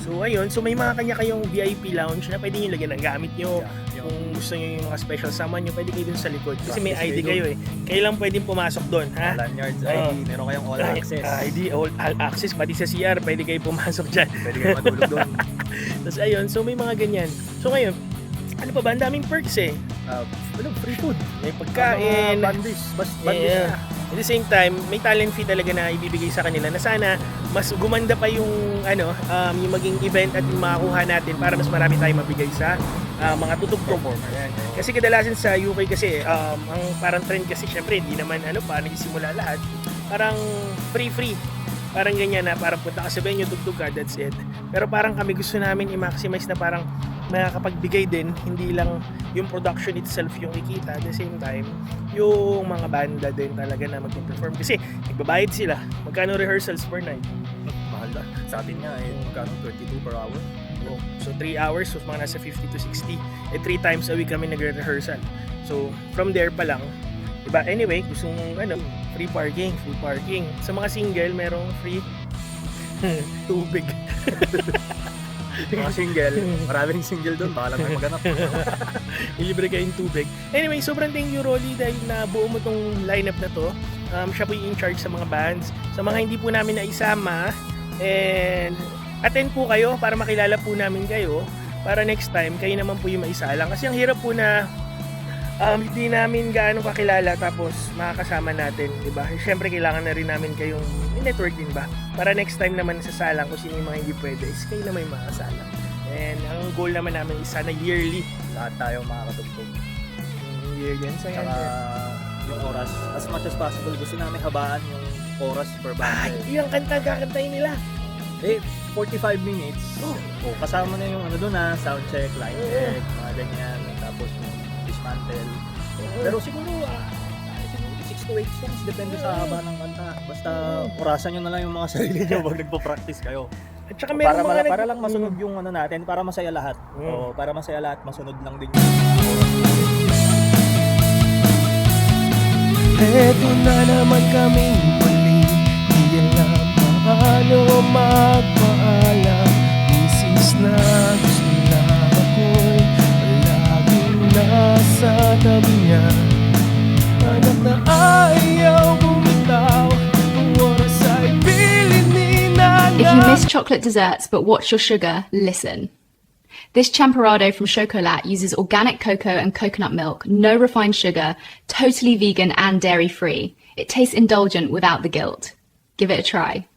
So ayun, so may mga kanya kayong VIP lounge na pwede nyo lagyan ng gamit nyo. Kung gusto nyo yung mga special summon nyo, pwede kayo dun sa likod. Kasi may ID kayo eh. Kayo lang pwedeng pumasok doon, ha? Lanyards, ID, meron kayong all access. ID, all access, pati sa CR, pwede kayo pumasok dyan. Pwede kayo matulog doon. Tapos ayun, so may mga ganyan. So ngayon, ano pa ba? Ang daming perks eh. Free food. May pagkain. Bandis. Yeah. At the same time, may talent fee talaga na ibibigay sa kanila na sana mas gumanda pa yung yung maging event at yung makakuha natin para mas marami tayong mabigay sa mga tutugtog. Kasi kadalasan sa UK kasi ang parang trend kasi syempre hindi naman nagsisimula lahat. Parang free. Parang ganyan na parang punta ka sa venue, tugtog ka, that's it. Pero parang kami gusto namin i-maximize na parang makakapagbigay din, hindi lang yung production itself yung ikita, at the same time yung mga banda din talaga na mag-perform kasi nagbabayad sila. Magkano rehearsals per night? Mahal na. Sa atin nga magkano 32 per hour. So 3 hours, so mga nasa 50 to 60. 3 times a week kami nagre-rehearsal. So from there pa lang, diba? Anyway, gustong free parking, full parking. Sa mga single, merong free tubig. Mga single, maraming single doon, baka lang may maganap. Ilibre kayong tubig. Anyway, sobrang thank you Rolly dahil nabuo mo tong lineup na to. Siya po yung in charge sa mga bands. Sa mga hindi po namin naisama, and attend po kayo para makilala po namin kayo. Para next time, kayo naman po yung maisalang. Kasi ang hirap po na hindi namin gaano kakilala tapos makakasama natin, di ba? Siyempre kailangan na rin namin kayong network din ba? Para next time naman sa salang kung sino yung mga hindi pwede is kayo naman yung makakasalang. And ang goal naman namin is sana yearly. Lahat tayo makakatugtog. Year yan sa Saka yung oras, as much as possible, gusto namin habaan yung oras per band. Yung kanta kakantayin nila. 45 minutes. Kasama na yung doon sound check, light check, mga ganyan. Tapos yung dismantle. Pero siguro 6 to 8 songs, depende sa haba ng kanta. Basta orasan nyo na lang yung mga sarili nyo pag nagpo-practice kayo. At saka meron para lang masunod yung natin, para masaya lahat. Para masaya lahat, masunod lang din Eto na naman kaming muli, di alam paano magpaalam. Misis na gusto na ako'y palaging nasa tabi niya. Anak na ayaw bumitaw, ang oras ay pilit ni nanay. If you miss chocolate desserts but watch your sugar, listen. This champorado from Chocolat uses organic cocoa and coconut milk, no refined sugar, totally vegan and dairy-free. It tastes indulgent without the guilt. Give it a try.